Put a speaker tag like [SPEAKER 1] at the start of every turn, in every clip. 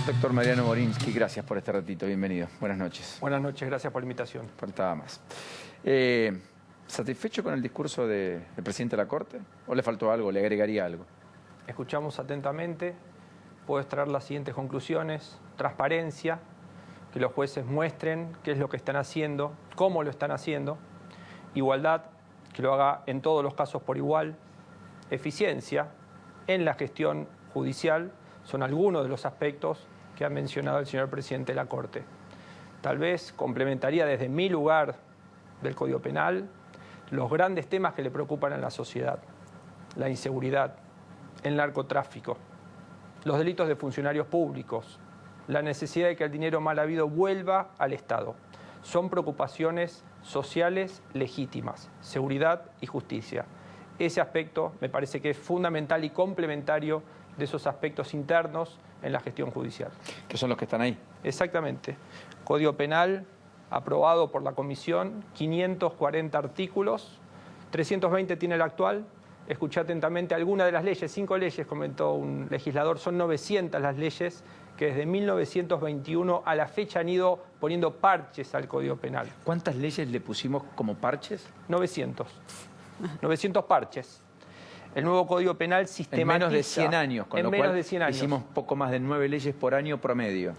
[SPEAKER 1] Doctor Mariano Morinsky, gracias por este ratito, bienvenido. Buenas noches.
[SPEAKER 2] Buenas noches, gracias por la invitación.
[SPEAKER 1] Faltaba más. ¿Satisfecho con el discurso del presidente de la Corte? ¿O le faltó algo, le agregaría algo?
[SPEAKER 2] Escuchamos atentamente, puedo extraer las siguientes conclusiones: transparencia, que los jueces muestren qué es lo que están haciendo, cómo lo están haciendo; igualdad, que lo haga en todos los casos por igual; eficiencia en la gestión judicial. Son algunos de los aspectos que ha mencionado el señor presidente de la Corte. Tal vez complementaría desde mi lugar del Código Penal los grandes temas que le preocupan a la sociedad: la inseguridad, el narcotráfico, los delitos de funcionarios públicos, la necesidad de que el dinero mal habido vuelva al Estado. Son preocupaciones sociales legítimas: seguridad y justicia. Ese aspecto me parece que es fundamental y complementario de esos aspectos internos en la gestión judicial.
[SPEAKER 1] ¿Qué son los que están ahí?
[SPEAKER 2] Exactamente. Código Penal aprobado por la Comisión, 540 artículos, 320 tiene el actual. Escuché atentamente algunas de las leyes, 5 leyes, comentó un legislador, son 900 las leyes que desde 1921 a la fecha han ido poniendo parches al Código Penal.
[SPEAKER 1] ¿Cuántas leyes le pusimos como parches?
[SPEAKER 2] 900 parches. El nuevo Código Penal sistematiza...
[SPEAKER 1] En menos de 100 años, con lo cual hicimos poco más de 9 leyes por año promedio.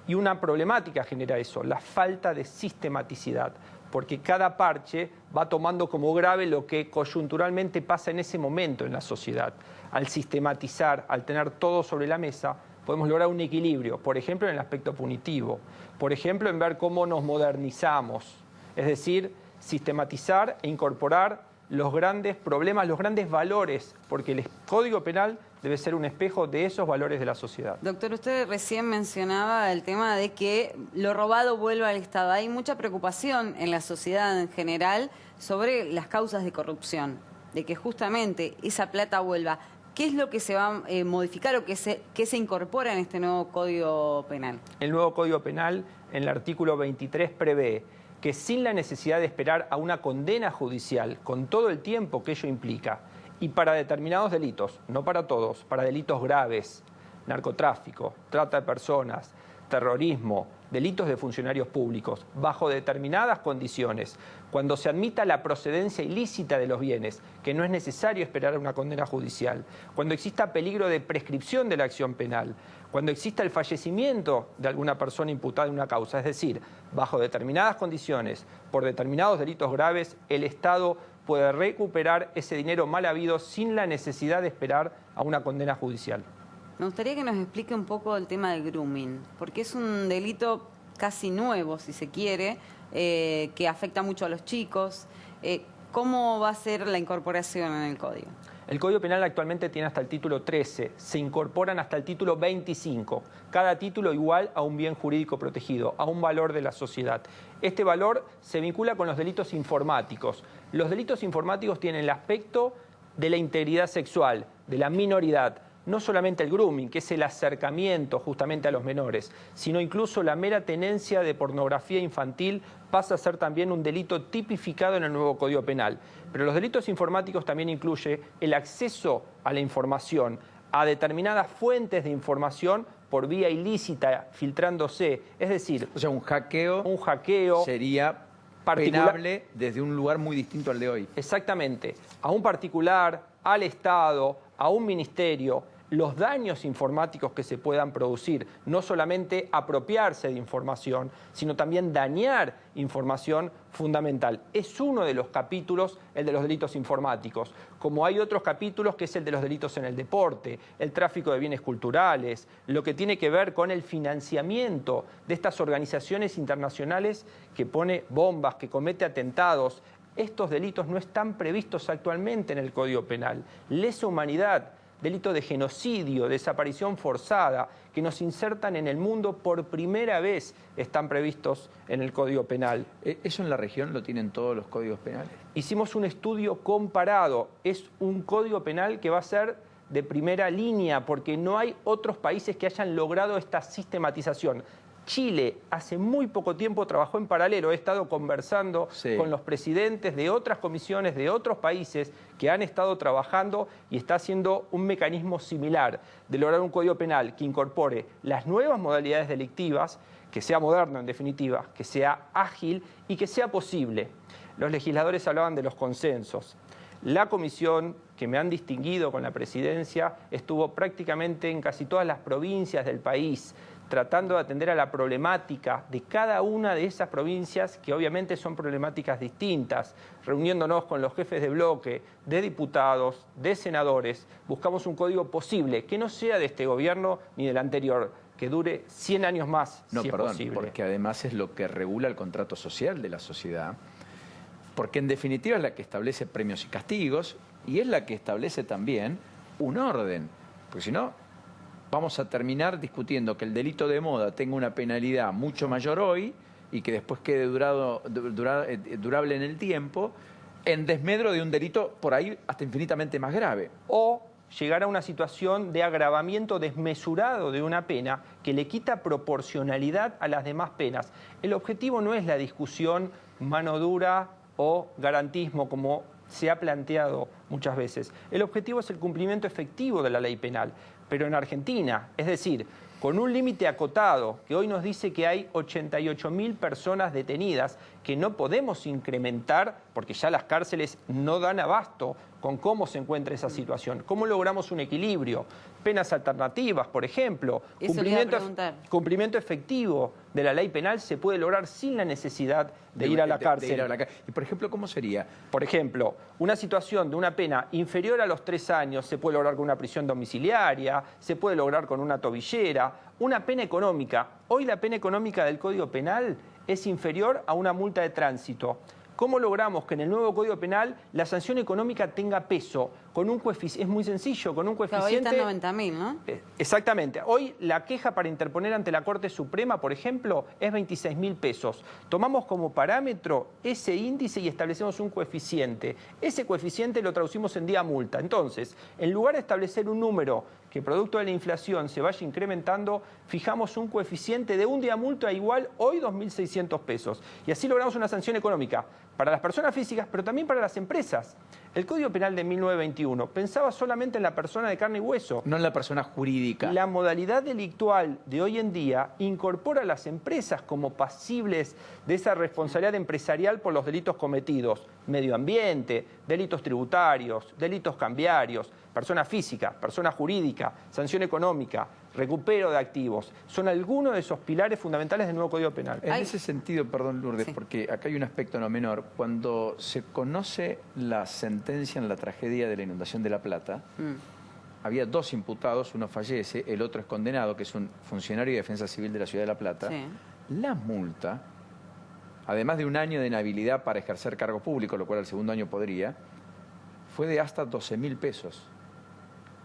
[SPEAKER 2] Y una problemática genera eso, la falta de sistematicidad, porque cada parche va tomando como grave lo que coyunturalmente pasa en ese momento en la sociedad. Al sistematizar, al tener todo sobre la mesa, podemos lograr un equilibrio, por ejemplo, en el aspecto punitivo, por ejemplo, en ver cómo nos modernizamos, es decir, sistematizar e incorporar los grandes problemas, los grandes valores, porque el Código Penal debe ser un espejo de esos valores de la sociedad.
[SPEAKER 3] Doctor, usted recién mencionaba el tema de que lo robado vuelva al Estado. Hay mucha preocupación en la sociedad en general sobre las causas de corrupción, de que justamente esa plata vuelva. ¿Qué es lo que se va a modificar o qué se incorpora en este nuevo Código Penal? El nuevo Código Penal, en el artículo 23, prevé que sin la necesidad de esperar a una condena judicial, con todo el tiempo que ello implica, y para determinados delitos, no para todos, para delitos graves, narcotráfico, trata de personas, terrorismo, delitos de funcionarios públicos, bajo determinadas condiciones, cuando se admita la procedencia ilícita de los bienes, que no es necesario esperar a una condena judicial, cuando exista peligro de prescripción de la acción penal, cuando exista el fallecimiento de alguna persona imputada en una causa, es decir, bajo determinadas condiciones, por determinados delitos graves, el Estado puede recuperar ese dinero mal habido sin la necesidad de esperar a una condena judicial. Me gustaría que nos explique un poco el tema del grooming, porque es un delito casi nuevo, si se quiere, que afecta mucho a los chicos. ¿Cómo va a ser la incorporación en el Código?
[SPEAKER 2] El Código Penal actualmente tiene hasta el título 13, se incorporan hasta el título 25, cada título igual a un bien jurídico protegido, a un valor de la sociedad. Este valor se vincula con los delitos informáticos. Los delitos informáticos tienen el aspecto de la integridad sexual, de la minoridad. No solamente el grooming, que es el acercamiento justamente a los menores, sino incluso la mera tenencia de pornografía infantil pasa a ser también un delito tipificado en el nuevo Código Penal. Pero los delitos informáticos también incluye el acceso a la información, a determinadas fuentes de información por vía ilícita, filtrándose. Es decir,
[SPEAKER 1] o sea, un hackeo sería penable desde un lugar muy distinto al de hoy.
[SPEAKER 2] Exactamente. A un particular, al Estado, a un ministerio, los daños informáticos que se puedan producir, no solamente apropiarse de información, sino también dañar información fundamental. Es uno de los capítulos, el de los delitos informáticos, como hay otros capítulos que es el de los delitos en el deporte, el tráfico de bienes culturales, lo que tiene que ver con el financiamiento de estas organizaciones internacionales que pone bombas, que comete atentados. Estos delitos no están previstos actualmente en el Código Penal. Lesa humanidad, delito de genocidio, desaparición forzada, que nos insertan en el mundo por primera vez, están previstos en el Código Penal.
[SPEAKER 1] ¿Eso en la región lo tienen todos los códigos penales?
[SPEAKER 2] Hicimos un estudio comparado. Es un Código Penal que va a ser de primera línea, porque no hay otros países que hayan logrado esta sistematización. Chile hace muy poco tiempo trabajó en paralelo. He estado conversando con los presidentes de otras comisiones de otros países que han estado trabajando y está haciendo un mecanismo similar de lograr un código penal que incorpore las nuevas modalidades delictivas, que sea moderno en definitiva, que sea ágil y que sea posible. Los legisladores hablaban de los consensos. La comisión que me han distinguido con la presidencia estuvo prácticamente en casi todas las provincias del país, tratando de atender a la problemática de cada una de esas provincias, que obviamente son problemáticas distintas, reuniéndonos con los jefes de bloque, de diputados, de senadores. Buscamos un código posible, que no sea de este gobierno ni del anterior, que dure 100 años más, si es posible.
[SPEAKER 1] Porque además es lo que regula el contrato social de la sociedad, porque en definitiva es la que establece premios y castigos y es la que establece también un orden, porque si no vamos a terminar discutiendo que el delito de moda tenga una penalidad mucho mayor hoy y que después quede durable en el tiempo, en desmedro de un delito por ahí hasta infinitamente más grave.
[SPEAKER 2] O llegar a una situación de agravamiento desmesurado de una pena que le quita proporcionalidad a las demás penas. El objetivo no es la discusión mano dura o garantismo, como se ha planteado muchas veces. El objetivo es el cumplimiento efectivo de la ley penal, pero en Argentina, es decir, con un límite acotado, que hoy nos dice que hay 88.000 personas detenidas, que no podemos incrementar, porque ya las cárceles no dan abasto con cómo se encuentra esa situación. ¿Cómo logramos un equilibrio? Penas alternativas, por ejemplo. Cumplimiento efectivo de la ley penal se puede lograr sin la necesidad de ir a la cárcel.
[SPEAKER 1] Y, por ejemplo, ¿cómo sería?
[SPEAKER 2] Por ejemplo, una situación de una pena inferior a los 3 años se puede lograr con una prisión domiciliaria, se puede lograr con una tobillera, una pena económica. Hoy la pena económica del Código Penal es inferior a una multa de tránsito. ¿Cómo logramos que en el nuevo Código Penal la sanción económica tenga peso? Con un coeficiente, es muy sencillo, con un coeficiente...
[SPEAKER 3] Hoy está 90.000, ¿no?
[SPEAKER 2] Exactamente. Hoy la queja para interponer ante la Corte Suprema, por ejemplo, es 26.000 pesos. Tomamos como parámetro ese índice y establecemos un coeficiente. Ese coeficiente lo traducimos en día multa. Entonces, en lugar de establecer un número que producto de la inflación se vaya incrementando, fijamos un coeficiente de un día multa igual hoy 2.600 pesos. Y así logramos una sanción económica para las personas físicas, pero también para las empresas. El Código Penal de 1921 pensaba solamente en la persona de carne y hueso.
[SPEAKER 1] No en la persona jurídica.
[SPEAKER 2] La modalidad delictual de hoy en día incorpora a las empresas como pasibles de esa responsabilidad empresarial por los delitos cometidos. Medio ambiente, delitos tributarios, delitos cambiarios, persona física, persona jurídica, sanción económica, recupero de activos. Son algunos de esos pilares fundamentales del nuevo Código Penal.
[SPEAKER 1] En ese sentido, perdón Lourdes,
[SPEAKER 3] sí,
[SPEAKER 1] porque acá hay un aspecto no menor. Cuando se conoce la sentencia en la tragedia de la inundación de La Plata, había 2 imputados, uno fallece, el otro es condenado, que es un funcionario de defensa civil de la ciudad de La Plata.
[SPEAKER 3] Sí.
[SPEAKER 1] La multa, además de un año de inhabilidad para ejercer cargo público, lo cual al segundo año podría, fue de hasta 12.000 pesos.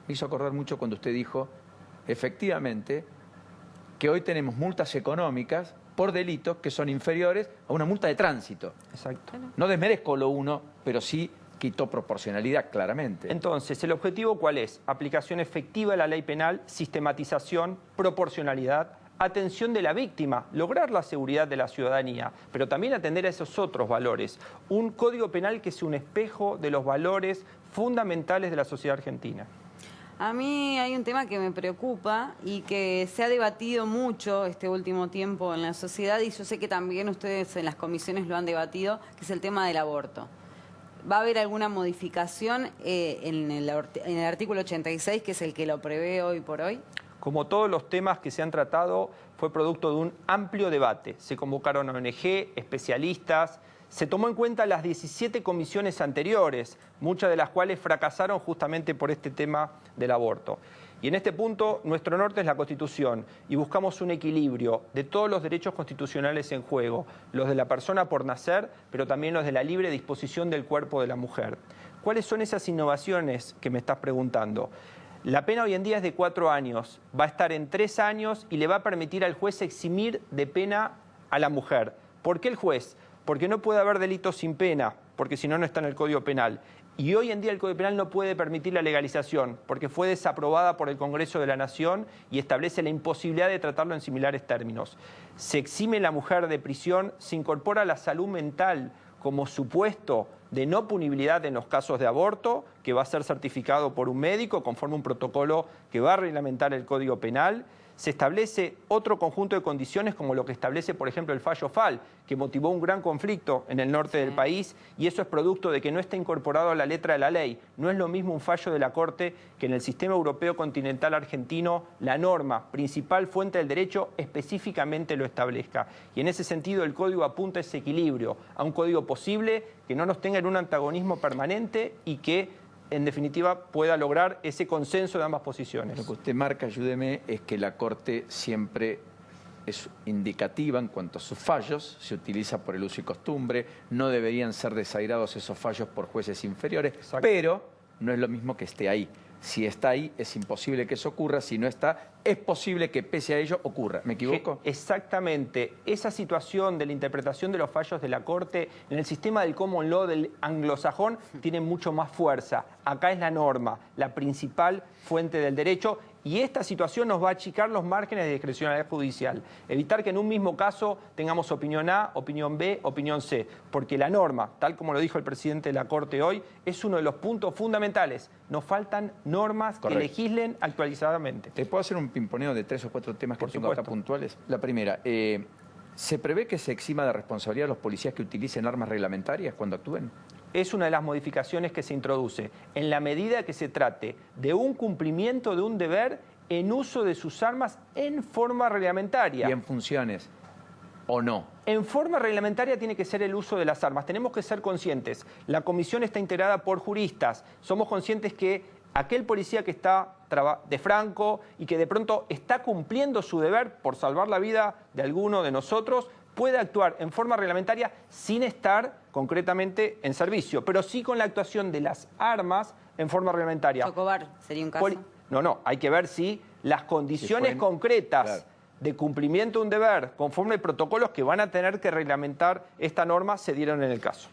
[SPEAKER 1] Me hizo acordar mucho cuando usted dijo, efectivamente, que hoy tenemos multas económicas por delitos que son inferiores a una multa de tránsito.
[SPEAKER 2] Exacto.
[SPEAKER 1] No desmerezco lo uno, pero sí quitó proporcionalidad claramente.
[SPEAKER 2] Entonces, ¿el objetivo cuál es? Aplicación efectiva de la ley penal, sistematización, proporcionalidad, atención de la víctima, lograr la seguridad de la ciudadanía, pero también atender a esos otros valores. Un código penal que sea un espejo de los valores fundamentales de la sociedad argentina.
[SPEAKER 3] A mí hay un tema que me preocupa y que se ha debatido mucho este último tiempo en la sociedad, y yo sé que también ustedes en las comisiones lo han debatido, que es el tema del aborto. ¿Va a haber alguna modificación en el artículo 86, que es el que lo prevé hoy por hoy?
[SPEAKER 2] Como todos los temas que se han tratado, fue producto de un amplio debate. Se convocaron ONG, especialistas, se tomó en cuenta las 17 comisiones anteriores, muchas de las cuales fracasaron justamente por este tema del aborto. Y en este punto, nuestro norte es la Constitución y buscamos un equilibrio de todos los derechos constitucionales en juego, los de la persona por nacer, pero también los de la libre disposición del cuerpo de la mujer. ¿Cuáles son esas innovaciones que me estás preguntando? La pena hoy en día es de 4 años, va a estar en 3 años y le va a permitir al juez eximir de pena a la mujer. ¿Por qué el juez? Porque no puede haber delito sin pena, porque si no, no está en el Código Penal. Y hoy en día el Código Penal no puede permitir la legalización porque fue desaprobada por el Congreso de la Nación y establece la imposibilidad de tratarlo en similares términos. Se exime a la mujer de prisión, se incorpora la salud mental como supuesto de no punibilidad en los casos de aborto, que va a ser certificado por un médico conforme a un protocolo que va a reglamentar el Código Penal. Se establece otro conjunto de condiciones como lo que establece, por ejemplo, el fallo FAL, que motivó un gran conflicto en el norte del país, y eso es producto de que no está incorporado a la letra de la ley. No es lo mismo un fallo de la Corte que en el sistema europeo continental argentino la norma, principal fuente del derecho, específicamente lo establezca. Y en ese sentido el Código apunta a ese equilibrio, a un código posible que no nos tenga en un antagonismo permanente y que en definitiva pueda lograr ese consenso de ambas posiciones.
[SPEAKER 1] Lo que usted marca, ayúdeme, es que la Corte siempre es indicativa en cuanto a sus fallos, se utiliza por el uso y costumbre, no deberían ser desairados esos fallos por jueces inferiores,
[SPEAKER 2] Exacto.
[SPEAKER 1] Pero no es lo mismo que esté ahí. Si está ahí, es imposible que eso ocurra. Si no está, es posible que pese a ello ocurra. ¿Me equivoco?
[SPEAKER 2] Exactamente. Esa situación de la interpretación de los fallos de la Corte en el sistema del common law del anglosajón tiene mucho más fuerza. Acá es la norma, la principal fuente del derecho. Y esta situación nos va a achicar los márgenes de discrecionalidad judicial. Evitar que en un mismo caso tengamos opinión A, opinión B, opinión C. Porque la norma, tal como lo dijo el presidente de la Corte hoy, es uno de los puntos fundamentales. Nos faltan normas que legislen actualizadamente.
[SPEAKER 1] ¿Te puedo hacer un pimponeo de 3 o 4 temas que
[SPEAKER 2] Por
[SPEAKER 1] tengo acá
[SPEAKER 2] supuesto.
[SPEAKER 1] puntuales? La primera, ¿se prevé que se exima de responsabilidad a los policías que utilicen armas reglamentarias cuando actúen?
[SPEAKER 2] Es una de las modificaciones que se introduce, en la medida que se trate de un cumplimiento de un deber en uso de sus armas en forma reglamentaria.
[SPEAKER 1] ¿Y en funciones o no?
[SPEAKER 2] En forma reglamentaria tiene que ser el uso de las armas. Tenemos que ser conscientes. La comisión está integrada por juristas. Somos conscientes que aquel policía que está de franco y que de pronto está cumpliendo su deber por salvar la vida de alguno de nosotros, puede actuar en forma reglamentaria sin estar concretamente en servicio, pero sí con la actuación de las armas en forma reglamentaria.
[SPEAKER 3] Chocobar sería un caso.
[SPEAKER 2] No, hay que ver si las condiciones concretas de cumplimiento de un deber conforme a protocolos que van a tener que reglamentar esta norma se dieron en el caso.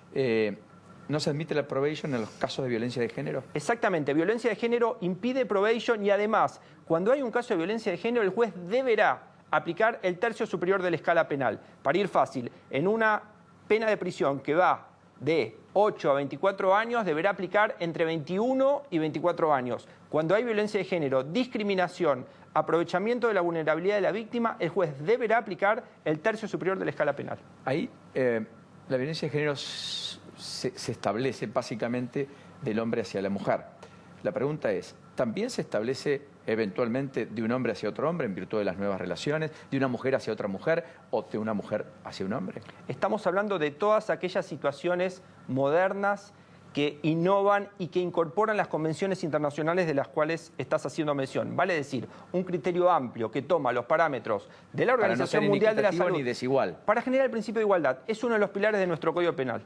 [SPEAKER 1] ¿No se admite la probation en los casos de violencia de género?
[SPEAKER 2] Exactamente, violencia de género impide probation y además, cuando hay un caso de violencia de género, el juez deberá aplicar el tercio superior de la escala penal. Para ir fácil, en una pena de prisión que va de 8 a 24 años, deberá aplicar entre 21 y 24 años. Cuando hay violencia de género, discriminación, aprovechamiento de la vulnerabilidad de la víctima, el juez deberá aplicar el tercio superior de la escala penal.
[SPEAKER 1] Ahí, la violencia de género se establece básicamente del hombre hacia la mujer. La pregunta es, ¿también se establece eventualmente de un hombre hacia otro hombre en virtud de las nuevas relaciones, de una mujer hacia otra mujer o de una mujer hacia un hombre?
[SPEAKER 2] Estamos hablando de todas aquellas situaciones modernas que innovan y que incorporan las convenciones internacionales de las cuales estás haciendo mención. Vale decir, un criterio amplio que toma los parámetros de la Organización Mundial de la Salud
[SPEAKER 1] ni desigual.
[SPEAKER 2] Para generar el principio de igualdad. Es uno de los pilares de nuestro Código Penal.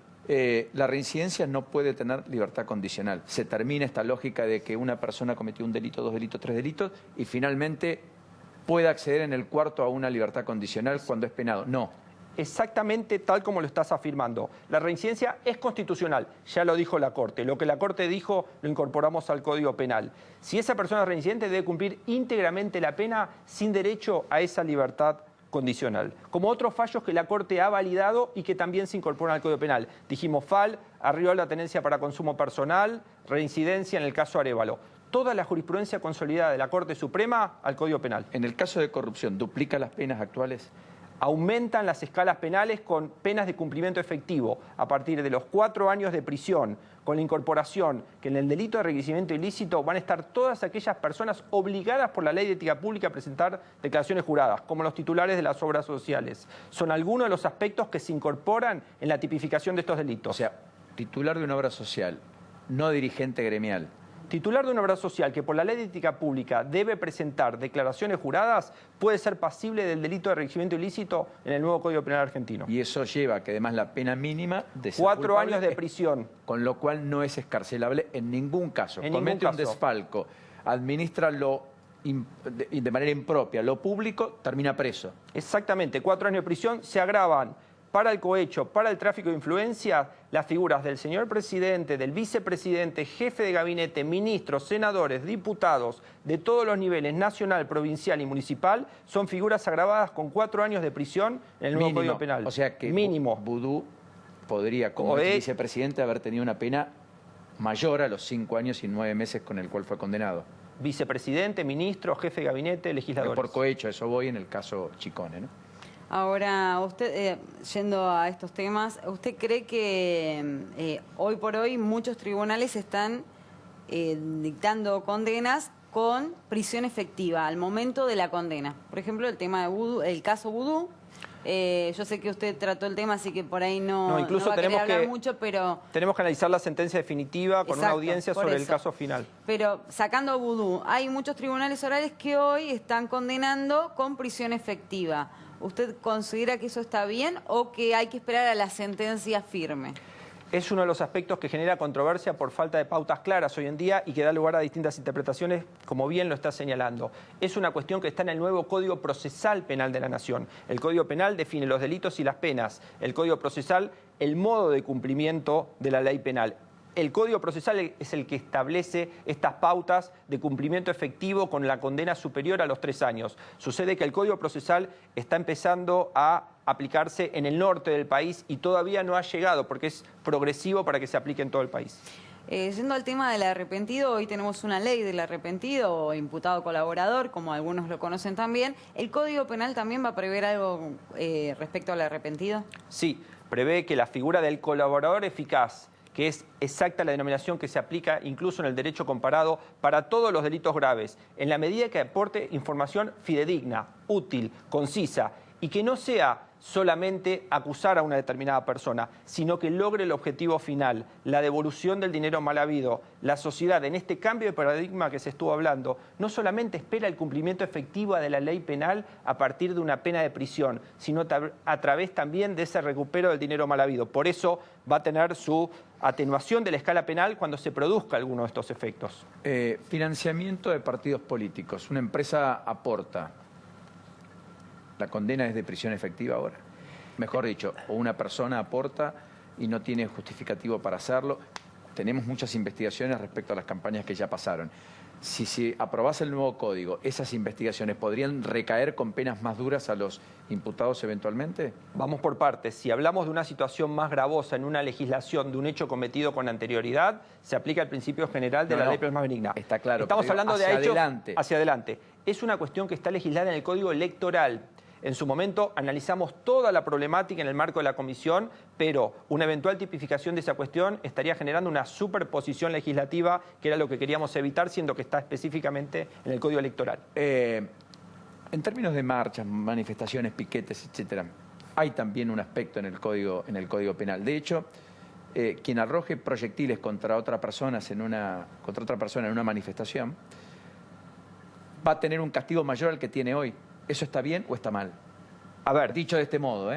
[SPEAKER 1] La reincidencia no puede tener libertad condicional. Se termina esta lógica de que una persona cometió un delito, 2 delitos, 3 delitos y finalmente puede acceder en el cuarto a una libertad condicional cuando es penado. No.
[SPEAKER 2] Exactamente tal como lo estás afirmando. La reincidencia es constitucional, ya lo dijo la Corte. Lo que la Corte dijo lo incorporamos al Código Penal. Si esa persona es reincidente debe cumplir íntegramente la pena sin derecho a esa libertad condicional. Como otros fallos que la Corte ha validado y que también se incorporan al Código Penal. Dijimos FAL, arriba la tenencia para consumo personal, reincidencia en el caso Arévalo. Toda la jurisprudencia consolidada de la Corte Suprema al Código Penal.
[SPEAKER 1] En el caso de corrupción, ¿duplica las penas actuales?
[SPEAKER 2] Aumentan las escalas penales con penas de cumplimiento efectivo a partir de los 4 años de prisión, con la incorporación que en el delito de enriquecimiento ilícito van a estar todas aquellas personas obligadas por la Ley de Ética Pública a presentar declaraciones juradas, como los titulares de las obras sociales. Son algunos de los aspectos que se incorporan en la tipificación de estos delitos.
[SPEAKER 1] O sea, titular de una obra social, no dirigente gremial.
[SPEAKER 2] Titular de una obra social que por la Ley de Ética Pública debe presentar declaraciones juradas puede ser pasible del delito de enriquecimiento ilícito en el nuevo Código Penal argentino.
[SPEAKER 1] Y eso lleva que además la pena mínima de
[SPEAKER 2] 4 años de prisión.
[SPEAKER 1] Con lo cual no es excarcelable en ningún caso.
[SPEAKER 2] En
[SPEAKER 1] Comete
[SPEAKER 2] ningún
[SPEAKER 1] un
[SPEAKER 2] caso.
[SPEAKER 1] desfalco, administra de manera impropia lo público, termina preso.
[SPEAKER 2] Exactamente, 4 años de prisión se agravan para el cohecho, para el tráfico de influencias, las figuras del señor presidente, del vicepresidente, jefe de gabinete, ministros, senadores, diputados, de todos los niveles, nacional, provincial y municipal, son figuras agravadas con 4 años de prisión en el nuevo Código Penal.
[SPEAKER 1] O sea que
[SPEAKER 2] mínimo.
[SPEAKER 1] Vudú podría, como vicepresidente, haber tenido una pena mayor a los 5 años y 9 meses con el cual fue condenado.
[SPEAKER 2] Vicepresidente, ministro, jefe de gabinete, legisladores.
[SPEAKER 1] Por cohecho, eso voy en el caso Chicone, ¿no?
[SPEAKER 3] Ahora, usted, yendo a estos temas, ¿usted cree que hoy por hoy muchos tribunales están dictando condenas con prisión efectiva al momento de la condena? Por ejemplo, el tema de Vudú, el caso Vudú. Yo sé que usted trató el tema, así que por ahí no
[SPEAKER 2] incluso
[SPEAKER 3] va a
[SPEAKER 2] tenemos
[SPEAKER 3] querer hablar
[SPEAKER 2] que,
[SPEAKER 3] mucho, pero...
[SPEAKER 2] Tenemos que analizar la sentencia definitiva con una audiencia sobre el caso final.
[SPEAKER 3] Pero sacando Vudú, hay muchos tribunales orales que hoy están condenando con prisión efectiva. ¿Usted considera que eso está bien o que hay que esperar a la sentencia firme?
[SPEAKER 2] Es uno de los aspectos que genera controversia por falta de pautas claras hoy en día y que da lugar a distintas interpretaciones, como bien lo está señalando. Es una cuestión que está en el nuevo Código Procesal Penal de la Nación. El Código Penal define los delitos y las penas. El Código Procesal, el modo de cumplimiento de la ley penal. El Código Procesal es el que establece estas pautas de cumplimiento efectivo con la condena superior a los 3 años. Sucede que el Código Procesal está empezando a aplicarse en el norte del país y todavía no ha llegado porque es progresivo para que se aplique en todo el país.
[SPEAKER 3] Yendo al tema del arrepentido, hoy tenemos una ley del arrepentido o imputado colaborador, como algunos lo conocen también. ¿El Código Penal también va a prever algo respecto al arrepentido?
[SPEAKER 2] Sí, prevé que la figura del colaborador eficaz, que es exacta la denominación que se aplica incluso en el derecho comparado para todos los delitos graves, en la medida que aporte información fidedigna, útil, concisa y que no sea solamente acusar a una determinada persona, sino que logre el objetivo final, la devolución del dinero mal habido. La sociedad, en este cambio de paradigma que se estuvo hablando, no solamente espera el cumplimiento efectivo de la ley penal a partir de una pena de prisión, sino a través también de ese recupero del dinero mal habido. Por eso va a tener su atenuación de la escala penal cuando se produzca alguno de estos efectos.
[SPEAKER 1] Financiamiento de partidos políticos. Una empresa aporta. ¿La condena es de prisión efectiva ahora? Mejor dicho, o una persona aporta y no tiene justificativo para hacerlo. Tenemos muchas investigaciones respecto a las campañas que ya pasaron. Si se aprobase el nuevo código, ¿esas investigaciones podrían recaer con penas más duras a los imputados eventualmente?
[SPEAKER 2] Vamos por partes. Si hablamos de una situación más gravosa en una legislación de un hecho cometido con anterioridad, se aplica el principio general de la ley penal más benigna.
[SPEAKER 1] Está claro.
[SPEAKER 2] Estamos hablando de hechos
[SPEAKER 1] hacia
[SPEAKER 2] adelante. Es una cuestión que está legislada en el Código Electoral. En su momento analizamos toda la problemática en el marco de la comisión, pero una eventual tipificación de esa cuestión estaría generando una superposición legislativa, que era lo que queríamos evitar, siendo que está específicamente en el Código Electoral.
[SPEAKER 1] En términos de marchas, manifestaciones, piquetes, etcétera, hay también un aspecto en el Código Penal. De hecho, quien arroje proyectiles contra otra persona en una manifestación va a tener un castigo mayor al que tiene hoy. ¿Eso está bien o está mal?
[SPEAKER 2] A ver,
[SPEAKER 1] dicho de este modo,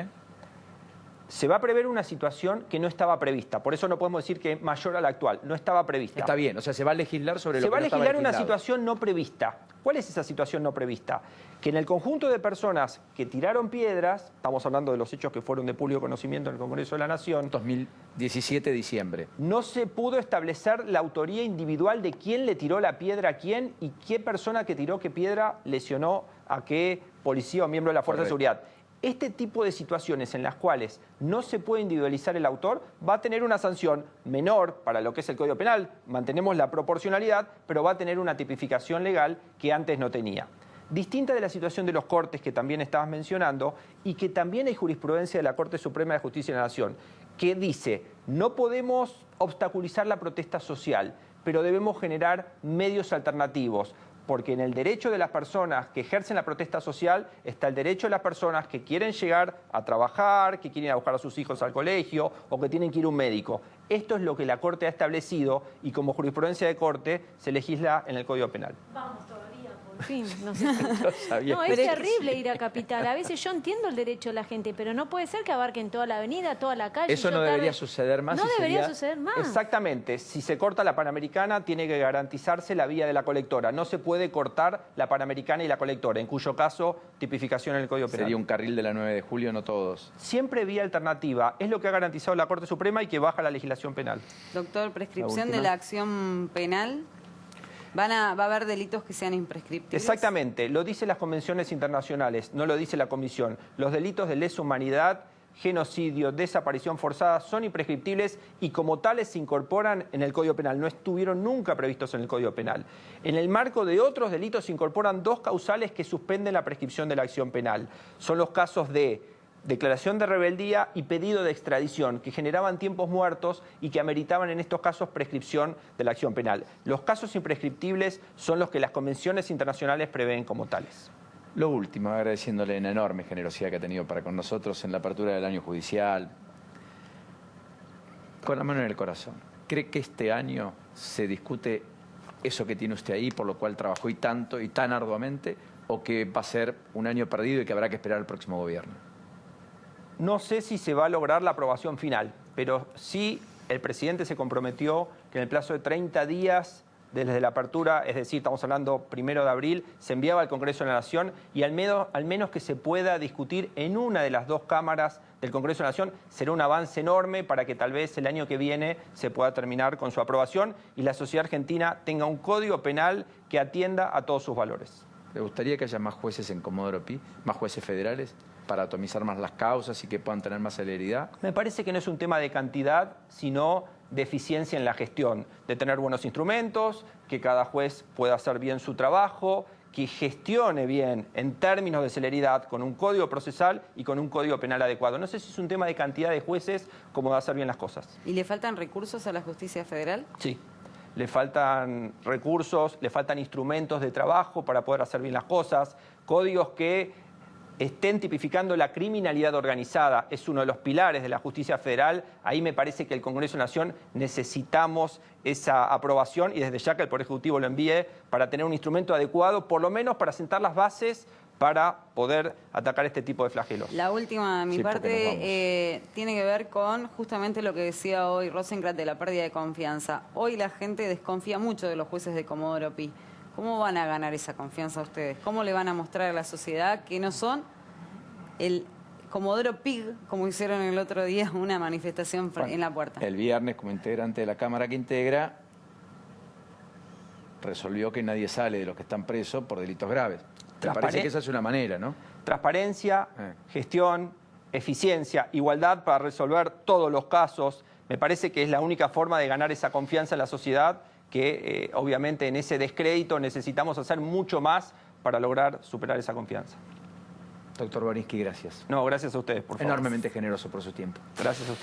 [SPEAKER 2] se va a prever una situación que no estaba prevista. Por eso no podemos decir que es mayor a la actual. No estaba prevista.
[SPEAKER 1] Está bien, o sea, se va a legislar sobre lo que no estaba
[SPEAKER 2] legislado. Se va a legislar
[SPEAKER 1] legislado.
[SPEAKER 2] una situación no prevista. ¿Cuál es esa situación no prevista? Que en el conjunto de personas que tiraron piedras, estamos hablando de los hechos que fueron de público conocimiento en el Congreso de la Nación,
[SPEAKER 1] 2017, diciembre.
[SPEAKER 2] No se pudo establecer la autoría individual de quién le tiró la piedra a quién y qué persona que tiró qué piedra lesionó a qué policía o miembro de la Fuerza de Seguridad. Este tipo de situaciones en las cuales no se puede individualizar el autor va a tener una sanción menor para lo que es el Código Penal, mantenemos la proporcionalidad, pero va a tener una tipificación legal que antes no tenía. Distinta de la situación de los cortes que también estabas mencionando y que también hay jurisprudencia de la Corte Suprema de Justicia de la Nación, que dice, no podemos obstaculizar la protesta social, pero debemos generar medios alternativos. Porque en el derecho de las personas que ejercen la protesta social está el derecho de las personas que quieren llegar a trabajar, que quieren ir a buscar a sus hijos al colegio o que tienen que ir a un médico. Esto es lo que la Corte ha establecido y como jurisprudencia de Corte se legisla en el Código Penal.
[SPEAKER 4] Vamos todavía por en fin, no sé.
[SPEAKER 1] No sabía.
[SPEAKER 4] No, es
[SPEAKER 3] Pero es que
[SPEAKER 4] terrible ir a Capital. A veces yo entiendo el derecho de la gente, pero no puede ser que abarquen toda la avenida, toda la calle.
[SPEAKER 1] Eso
[SPEAKER 4] yo
[SPEAKER 1] no debería
[SPEAKER 4] tarde-
[SPEAKER 1] suceder más.
[SPEAKER 4] No
[SPEAKER 1] y
[SPEAKER 4] debería
[SPEAKER 1] sería-
[SPEAKER 4] suceder más.
[SPEAKER 2] Exactamente. Si se corta la Panamericana, tiene que garantizarse la vía de la colectora. No se puede cortar la Panamericana y la colectora, en cuyo caso, tipificación en el Código Penal.
[SPEAKER 1] Sería un carril de la 9 de julio, no todos.
[SPEAKER 2] Siempre vía alternativa. Es lo que ha garantizado la Corte Suprema y que baja la legislación penal.
[SPEAKER 3] Doctor, prescripción
[SPEAKER 1] última.
[SPEAKER 3] de la acción penal. ¿Va a haber delitos que sean imprescriptibles?
[SPEAKER 2] Exactamente. Lo dicen las convenciones internacionales, no lo dice la Comisión. Los delitos de lesa humanidad, genocidio, desaparición forzada son imprescriptibles y como tales se incorporan en el Código Penal. No estuvieron nunca previstos en el Código Penal. En el marco de otros delitos se incorporan dos causales que suspenden la prescripción de la acción penal. Son los casos de declaración de rebeldía y pedido de extradición, que generaban tiempos muertos y que ameritaban en estos casos prescripción de la acción penal. Los casos imprescriptibles son los que las convenciones internacionales prevén como tales.
[SPEAKER 1] Lo último, agradeciéndole la enorme generosidad que ha tenido para con nosotros en la apertura del año judicial. Con la mano en el corazón, ¿cree que este año se discute eso que tiene usted ahí, por lo cual trabajó y tanto y tan arduamente, o que va a ser un año perdido y que habrá que esperar al próximo gobierno?
[SPEAKER 2] No sé si se va a lograr la aprobación final, pero sí el presidente se comprometió que en el plazo de 30 días desde la apertura, es decir, estamos hablando 1 de abril, se enviaba al Congreso de la Nación y al menos que se pueda discutir en una de las dos cámaras del Congreso de la Nación, será un avance enorme para que tal vez el año que viene se pueda terminar con su aprobación y la sociedad argentina tenga un código penal que atienda a todos sus valores.
[SPEAKER 1] ¿Le gustaría que haya más jueces en Comodoro Pi, más jueces federales, para atomizar más las causas y que puedan tener más celeridad?
[SPEAKER 2] Me parece que no es un tema de cantidad, sino de eficiencia en la gestión, de tener buenos instrumentos, que cada juez pueda hacer bien su trabajo, que gestione bien en términos de celeridad con un código procesal y con un código penal adecuado. No sé si es un tema de cantidad de jueces como de hacer bien las cosas.
[SPEAKER 3] ¿Y le faltan recursos a la justicia federal?
[SPEAKER 2] Sí. Le faltan recursos, le faltan instrumentos de trabajo para poder hacer bien las cosas, códigos que estén tipificando la criminalidad organizada, es uno de los pilares de la justicia federal. Ahí me parece que el Congreso de la Nación necesitamos esa aprobación y desde ya que el Poder Ejecutivo lo envíe para tener un instrumento adecuado, por lo menos para sentar las bases para poder atacar este tipo de flagelos.
[SPEAKER 3] La última de mi
[SPEAKER 1] Sí, porque nos
[SPEAKER 3] parte tiene que ver con justamente lo que decía hoy Rosenkranz de la pérdida de confianza. Hoy la gente desconfía mucho de los jueces de Comodoro Pi. ¿Cómo van a ganar esa confianza ustedes? ¿Cómo le van a mostrar a la sociedad que no son el Comodoro Pig, como hicieron el otro día, una manifestación en la puerta?
[SPEAKER 1] El viernes, como integrante de la Cámara que integra, resolvió que nadie sale de los que están presos por delitos graves. Me parece que esa es una manera, ¿no?
[SPEAKER 2] Transparencia, gestión, eficiencia, igualdad para resolver todos los casos. Me parece que es la única forma de ganar esa confianza en la sociedad, que obviamente en ese descrédito necesitamos hacer mucho más para lograr superar esa confianza.
[SPEAKER 1] Doctor Borinsky, gracias.
[SPEAKER 2] No, gracias a ustedes, por favor.
[SPEAKER 1] Enormemente generoso por su tiempo.
[SPEAKER 2] Gracias a ustedes.